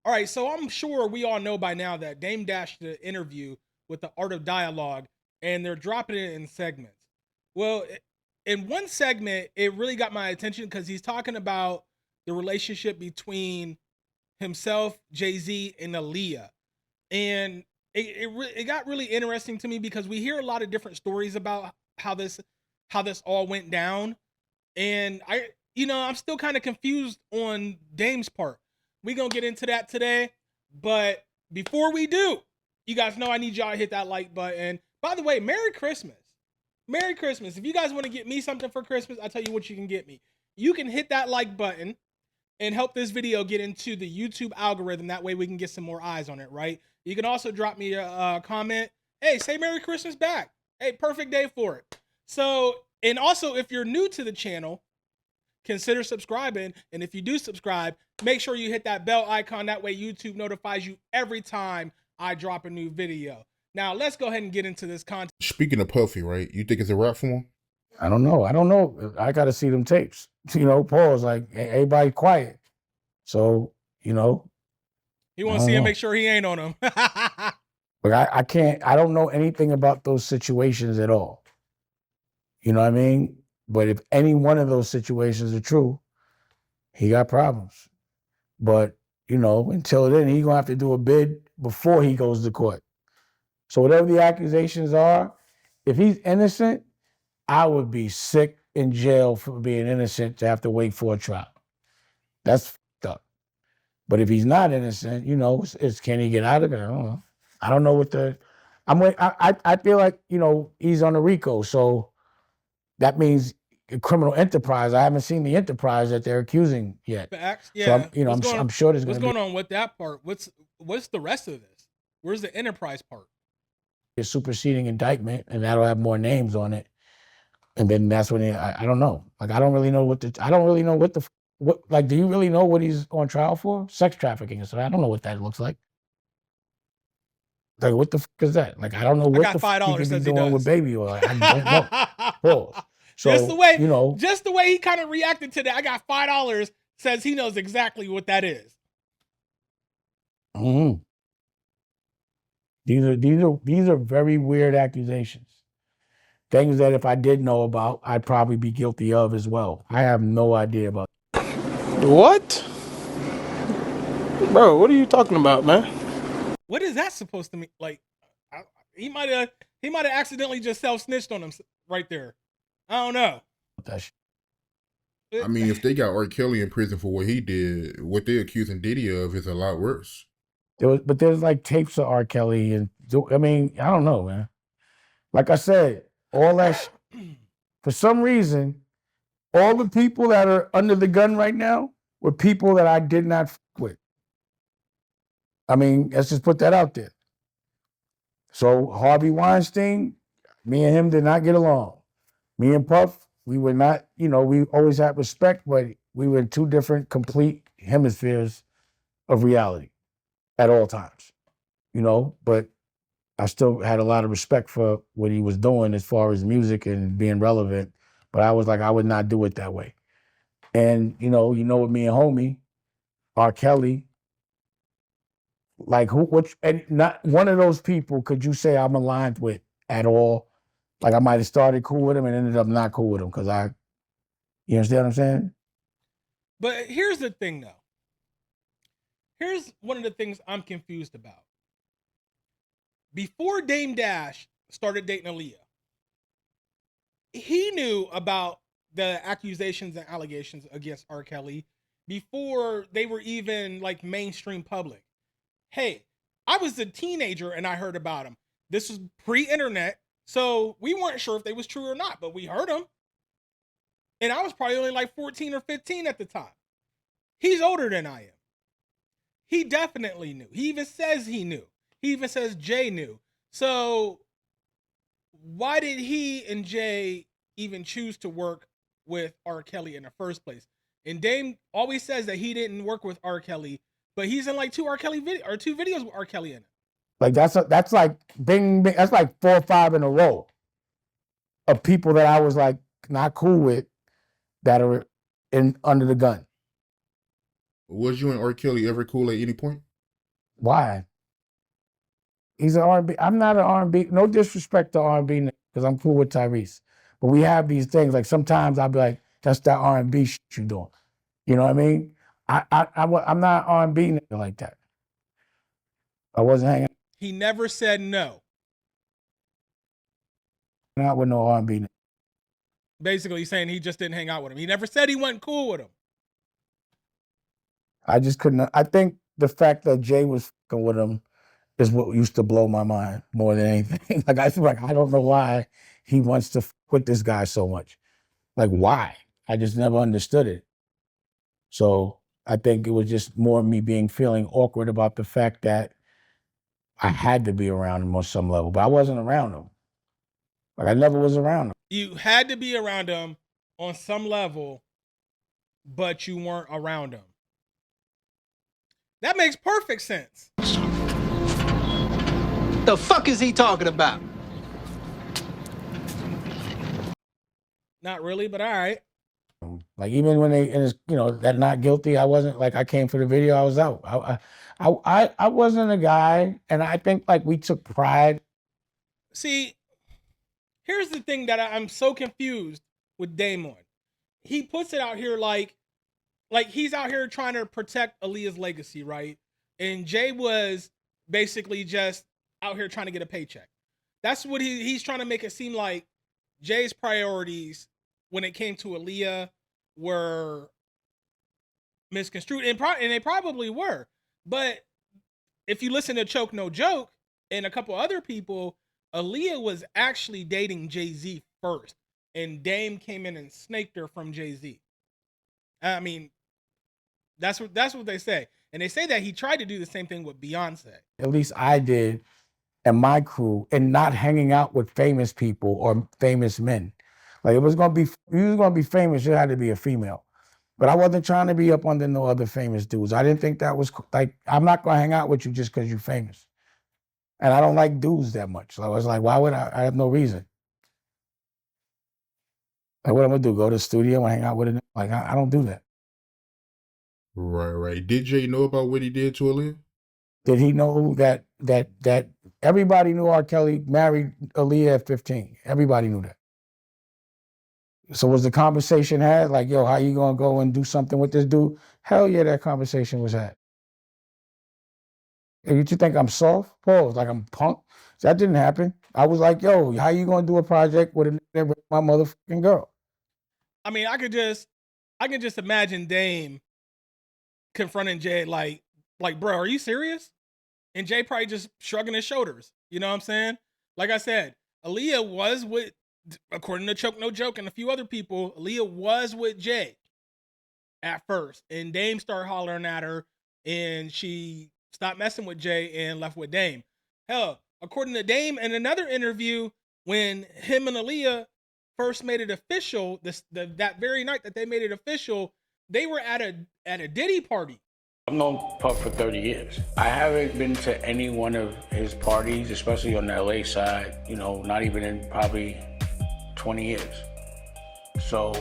All right, so I'm sure we all know by now that Dame Dash did an interview with the Art of Dialogue, and they're dropping it in segments. Well, in one segment, it really got my attention because he's talking about the relationship between himself, Jay-Z, and Aaliyah. And it got really interesting to me because we hear a lot of different stories about how this all went down. And I'm still kind of confused on Dame's part. We gonna get into that today, but before we do, you guys know I need y'all to hit that like button. By the way, Merry Christmas. Merry Christmas. If you guys want to get me something for Christmas, I'll tell you what you can get me. You can hit that like button and help this video get into the YouTube algorithm. That way we can get some more eyes on it, right? You can also drop me a comment. Hey, say Merry Christmas back. Hey, perfect day for it. So, and also if you're new to the channel, consider subscribing. And if you do subscribe, make sure you hit that bell icon. That way YouTube notifies you every time I drop a new video. Now, let's go ahead and get into this content. Speaking of Puffy, right? You think it's a rap for him? I don't know. I got to see them tapes. Pause. Like, everybody quiet. So, You want to see him, make sure he ain't on him. But I don't know anything about those situations at all. You know what I mean? But if any one of those situations are true, he got problems. But, until then, he's going to have to do a bid before he goes to court. So whatever the accusations are, if he's innocent, I would be sick in jail for being innocent to have to wait for a trial. That's fucked up. But if he's not innocent, it's can he get out of it? I don't know. I don't know what I feel like, he's on the RICO. So that means a criminal enterprise. I haven't seen the enterprise that they're accusing yet. Yeah. So I'm sure there's what's going on with that part. What's the rest of this? Where's the enterprise part? A superseding indictment, and that'll have more names on it. And then that's when I don't know. Like, I don't really know what do you really know what he's on trial for? Sex trafficking. So I don't know what that looks like. Like, what the fuck is that? Like, I don't know what the fuck he could be doing with baby oil. Like, I don't know. Pause. So, just the way he kind of reacted to that. I got $5 says he knows exactly what that is. Mm-hmm. These are very weird accusations. Things that if I did know about, I'd probably be guilty of as well. I have no idea about. What? Bro, what are you talking about, man? What is that supposed to mean? Like, he might have accidentally just self-snitched on him right there. I don't know. I mean, if they got R. Kelly in prison for what he did, what they're accusing Diddy of is a lot worse. But there's like tapes of R. Kelly, and I mean, I don't know, man. Like I said, all that for some reason, all the people that are under the gun right now were people that I did not fuck with. I mean, let's just put that out there. So Harvey Weinstein, me and him did not get along. Me and Puff, we were not, we always had respect, but we were in two different complete hemispheres of reality at all times, but I still had a lot of respect for what he was doing as far as music and being relevant. But I was like, I would not do it that way. And, with me and homie, R. Kelly, like and not one of those people could you say I'm aligned with at all. Like, I might have started cool with him and ended up not cool with him because you understand what I'm saying? But here's the thing, though. Here's one of the things I'm confused about. Before Dame Dash started dating Aaliyah, he knew about the accusations and allegations against R. Kelly before they were even like mainstream public. Hey, I was a teenager and I heard about him. This was pre-internet, so we weren't sure if they was true or not, but we heard them. And I was probably only like 14 or 15 at the time. He's older than I am. He definitely knew. He even says he knew. He even says Jay knew. So why did he and Jay even choose to work with R. Kelly in the first place? And Dame always says that he didn't work with R. Kelly, but he's in like two videos with R. Kelly in it. Like that's like bing, bing, that's like 4 or 5 in a row of people that I was like not cool with that are under the gun. Was you and R. Kelly ever cool at any point? Why? He's an R&B. I'm not an R&B. No disrespect to R&B because I'm cool with Tyrese. But we have these things. Like sometimes I'll be like, that's that R&B shit you doing. You know what I mean? I'm not R&B nigga like that. I wasn't hanging He never said no. out with no R&B nigga. Basically saying he just didn't hang out with him. He never said he wasn't cool with him. I just couldn't. I think the fact that Jay was fucking with him is what used to blow my mind more than anything. Like I feel like I don't know why he wants to fuck with this guy so much. Like why? I just never understood it. So I think it was just more me feeling awkward about the fact that I had to be around him on some level, but I wasn't around him. Like I never was around him. You had to be around him on some level, but you weren't around him. That makes perfect sense. The fuck is he talking about? Not really, but all right. Like even when they, that not guilty, I wasn't like I came for the video. I was out. I wasn't a guy, and I think like we took pride. See, here's the thing that I'm so confused with Damon. He puts it out here like he's out here trying to protect Aaliyah's legacy, right? And Jay was basically just out here trying to get a paycheck. That's what he's trying to make it seem like. Jay's priorities when it came to Aaliyah were misconstrued, and they probably were. But if you listen to Choke No Joke and a couple other people, Aaliyah was actually dating Jay-Z first, and Dame came in and snaked her from Jay-Z. I mean, that's what they say. And they say that he tried to do the same thing with Beyonce. At least I did, and my crew, and not hanging out with famous people or famous men. Like you was gonna be famous, you had to be a female. But I wasn't trying to be up under no other famous dudes. I didn't think that was like, I'm not gonna hang out with you just because you're famous. And I don't like dudes that much. So I was like, why would I have no reason. Like what I'm gonna do, go to the studio and hang out with it? Like I don't do that. Right. Did Jay know about what he did to Aaliyah? Did he know that everybody knew R. Kelly married Aaliyah at 15? Everybody knew that. So was the conversation had like, yo, how you gonna go and do something with this dude? Hell yeah, that conversation was had. Hey, you think I'm soft? Pause, like I'm punk? That didn't happen. I was like, yo, how you gonna do a project with my motherfucking girl? I mean, I can just imagine Dame confronting Jay like, bro, are you serious? And Jay probably just shrugging his shoulders. You know what I'm saying? Like I said, Aaliyah was with, according to Choke No Joke and a few other people, Aaliyah was with Jay at first. And Dame started hollering at her, and she stopped messing with Jay and left with Dame. Hell, according to Dame in another interview, when him and Aaliyah first made it official, that very night that they made it official, they were at a Diddy party. I've known Puff for 30 years. I haven't been to any one of his parties, especially on the LA side, not even in probably 20 years. So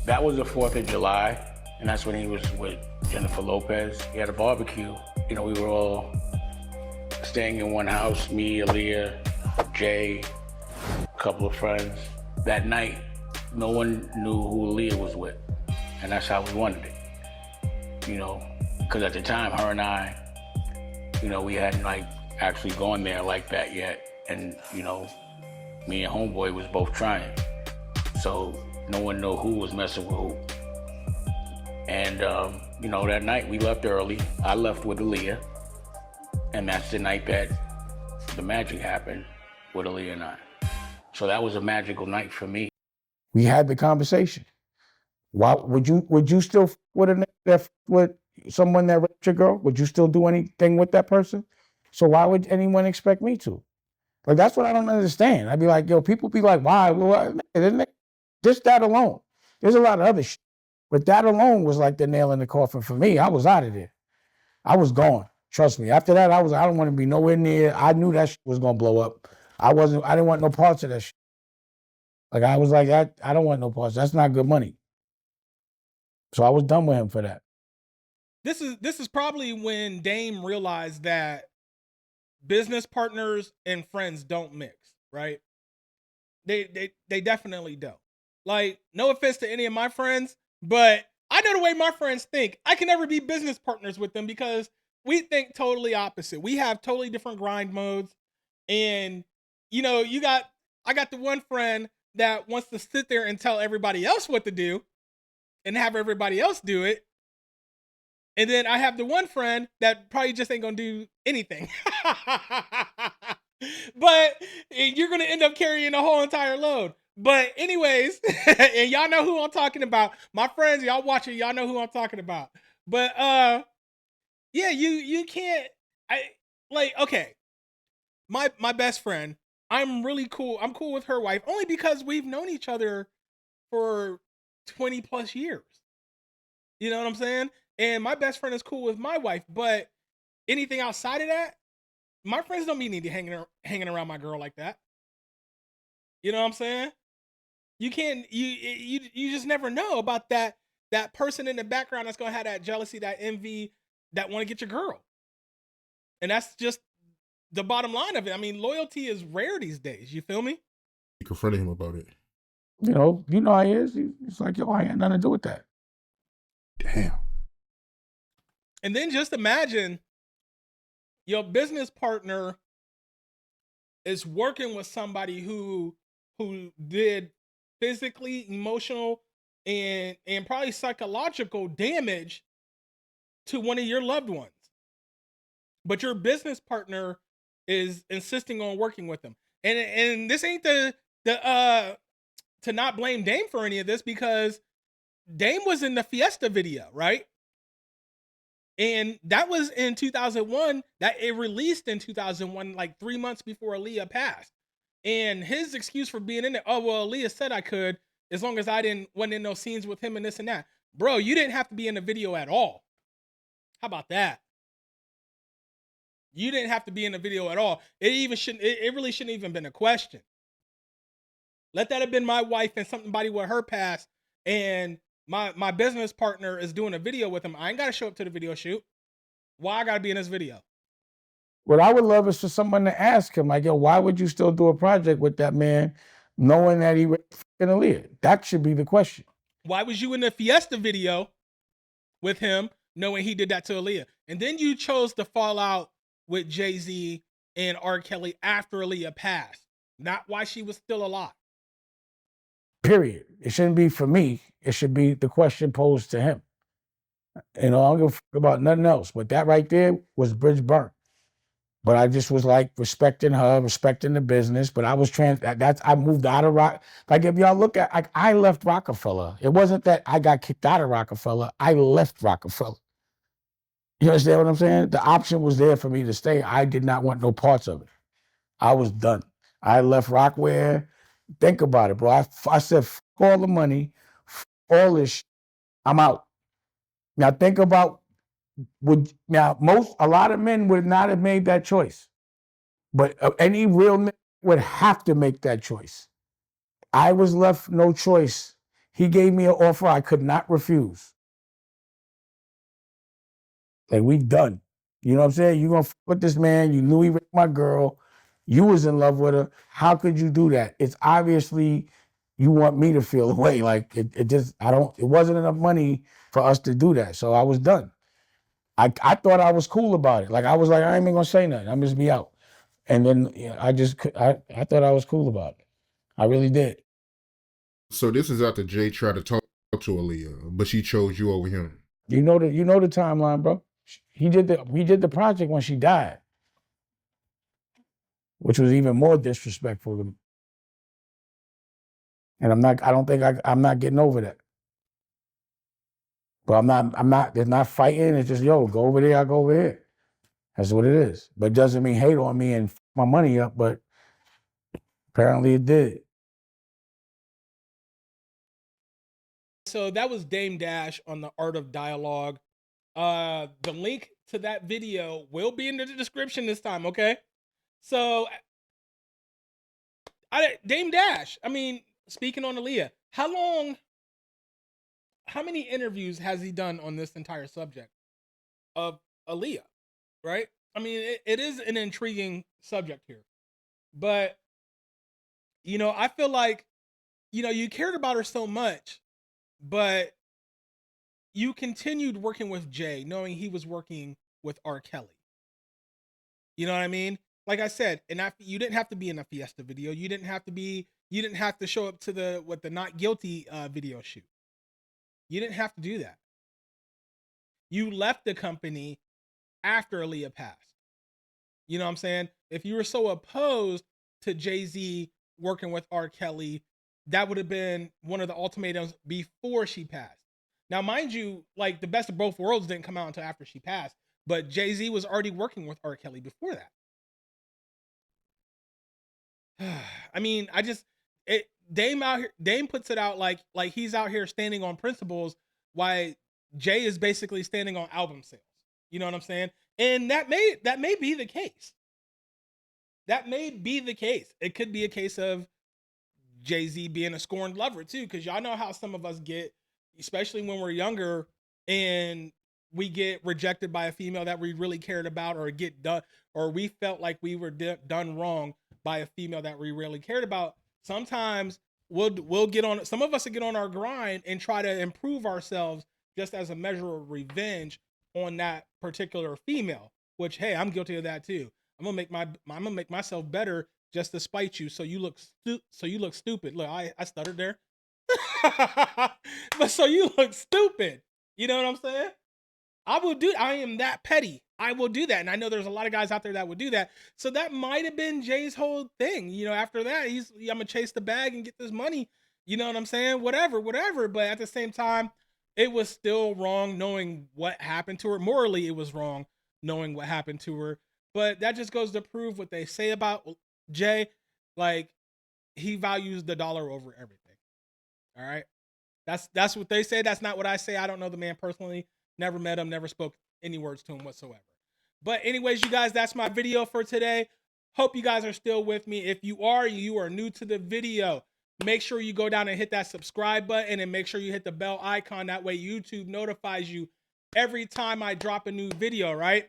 that was the 4th of July, and that's when he was with Jennifer Lopez. He had a barbecue. We were all staying in one house, me, Aaliyah, Jay, a couple of friends. That night, no one knew who Aaliyah was with, and that's how we wanted it. Because at the time, her and I, we hadn't actually gone there like that yet. And, me and Homeboy was both trying. So no one knew who was messing with who. And, that night we left early. I left with Aaliyah. And that's the night that the magic happened with Aaliyah and I. So that was a magical night for me. We had the conversation. Why would you still with a nigga that with someone that raped your girl? Would you still do anything with that person? So why would anyone expect me to? Like that's what I don't understand. I'd be like, yo, people be like, why? Well, just that alone. There's a lot of other shit, but that alone was like the nail in the coffin for me. I was out of there. I was gone. Trust me. After that, I don't want to be nowhere near. I knew that shit was gonna blow up. I didn't want no parts of that shit. Like I was like, I don't want no parts. That's not good money. So I was done with him for that. this is probably when Dame realized that business partners and friends don't mix, right? They definitely don't. Like, no offense to any of my friends, but I know the way my friends think. I can never be business partners with them because we think totally opposite. We have totally different grind modes. And I got the one friend that wants to sit there and tell everybody else what to do and have everybody else do it. And then I have the one friend that probably just ain't gonna do anything. But you're gonna end up carrying the whole entire load. But anyways, and y'all know who I'm talking about. My friends, y'all watching, y'all know who I'm talking about. But yeah, you can't. Okay. My best friend, I'm really cool. I'm cool with her wife only because we've known each other for 20 plus years. You know what I'm saying? And my best friend is cool with my wife, but anything outside of that, my friends don't need to hanging around my girl like that. You know what I'm saying? You can't you just never know about that person in the background that's gonna have that jealousy, that envy, that want to get your girl. And that's just the bottom line of it. I mean, loyalty is rare these days. You feel me? You confronted him about it. You know how he is. He's like, yo, I ain't nothing to do with that. Damn. And then just imagine your business partner is working with somebody who did physically, emotional, and probably psychological damage to one of your loved ones. But your business partner is insisting on working with them. And this ain't the to not blame Dame for any of this, because Dame was in the Fiesta video, right? And that was in 2001. That it released in 2001, like 3 months before Aaliyah passed. And his excuse for being in it, oh well, Aaliyah said I could as long as I wasn't in those scenes with him and this and that. Bro, you didn't have to be in the video at all. How about that? You didn't have to be in the video at all. It really shouldn't even been a question. Let that have been my wife and somebody with her past, and my business partner is doing a video with him. I ain't got to show up to the video shoot. Why I got to be in this video? What I would love is for someone to ask him, like, yo, why would you still do a project with that man knowing that he raped Aaliyah? That should be the question. Why was you in the Fiesta video with him knowing he did that to Aaliyah? And then you chose to fall out with Jay-Z and R. Kelly after Aaliyah passed, not why she was still alive. Period. It shouldn't be for me. It should be the question posed to him. I don't give a fuck about nothing else. But that right there was bridge burnt. But I just was like respecting her, respecting the business. But I was I moved out of Roc. Like if y'all look at, like I left Roc-A-Fella. It wasn't that I got kicked out of Roc-A-Fella. I left Roc-A-Fella. You understand what I'm saying? The option was there for me to stay. I did not want no parts of it. I was done. I left Rockware. Think about it, bro. I said, f all the money, f all this shit. I'm out. Now think about, a lot of men would not have made that choice. But any real man would have to make that choice. I was left no choice. He gave me an offer I could not refuse. Like, we done. You know what I'm saying? You gonna f with this man, you knew he raped my girl, you was in love with her. How could you do that? It's obviously you want me to feel away. Like it wasn't enough money for us to do that. So I was done. I thought I was cool about it. Like I was like, I ain't even gonna say nothing. I'm just be out. And then I thought I was cool about it. I really did. So this is after Jay tried to talk to Aaliyah, but she chose you over him. You know the timeline, bro. We did the project when she died, which was even more disrespectful to me. And I'm not getting over that. But there's not fighting. It's just, yo, go over there, I go over here. That's what it is. But it doesn't mean hate on me and f my money up, but apparently it did. So that was Dame Dash on the Art of Dialogue. The link to that video will be in the description this time, okay? So, Dame Dash, I mean, speaking on Aaliyah, how many interviews has he done on this entire subject? of Aaliyah, right? I mean, it is an intriguing subject here, but I feel like you cared about her so much, but you continued working with Jay, knowing he was working with R. Kelly. You know what I mean? Like I said, and you didn't have to be in a Fiesta video. You didn't have to show up to the Not Guilty video shoot. You didn't have to do that. You left the company after Aaliyah passed. You know what I'm saying? If you were so opposed to Jay-Z working with R. Kelly, that would have been one of the ultimatums before she passed. Now, mind you, like the Best of Both Worlds didn't come out until after she passed, but Jay-Z was already working with R. Kelly before that. I mean, Dame puts it out like he's out here standing on principles, while Jay is basically standing on album sales. You know what I'm saying? And that may be the case. That may be the case. It could be a case of Jay-Z being a scorned lover too, because y'all know how some of us get, especially when we're younger and we get rejected by a female that we really cared about, or get done, or we felt like we were done wrong by a female that we really cared about. Sometimes we'll get on, some of us will get on our grind and try to improve ourselves just as a measure of revenge on that particular female, which, hey, I'm guilty of that too. I'm gonna make myself better just to spite you, so you look stupid. Look, I stuttered there. But so you look stupid. You know what I'm saying? I am that petty. I will do that. And I know there's a lot of guys out there that would do that. So that might have been Jay's whole thing. After that, I'm gonna chase the bag and get this money. You know what I'm saying? Whatever. But at the same time, it was still wrong knowing what happened to her. Morally, it was wrong knowing what happened to her. But that just goes to prove what they say about Jay. Like, he values the dollar over everything. All right. That's what they say. That's not what I say. I don't know the man personally. Never met him. Never spoke any words to him whatsoever. But anyways, you guys, that's my video for today. Hope you guys are still with me. If you are new to the video, make sure you go down and hit that subscribe button, and make sure you hit the bell icon. That way YouTube notifies you every time I drop a new video, right?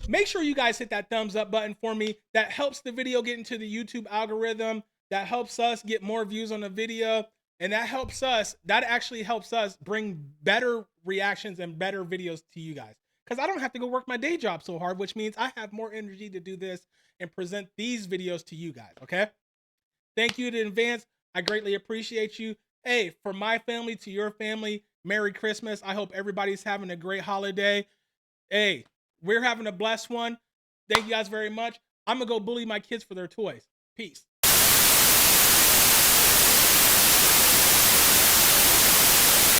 Make sure you guys hit that thumbs up button for me. That helps the video get into the YouTube algorithm. That helps us get more views on the video. And that actually helps us bring better reactions and better videos to you guys. Because I don't have to go work my day job so hard, which means I have more energy to do this and present these videos to you guys, okay? Thank you in advance. I greatly appreciate you. Hey, from my family to your family, Merry Christmas. I hope everybody's having a great holiday. Hey, we're having a blessed one. Thank you guys very much. I'm going to go bully my kids for their toys. Peace.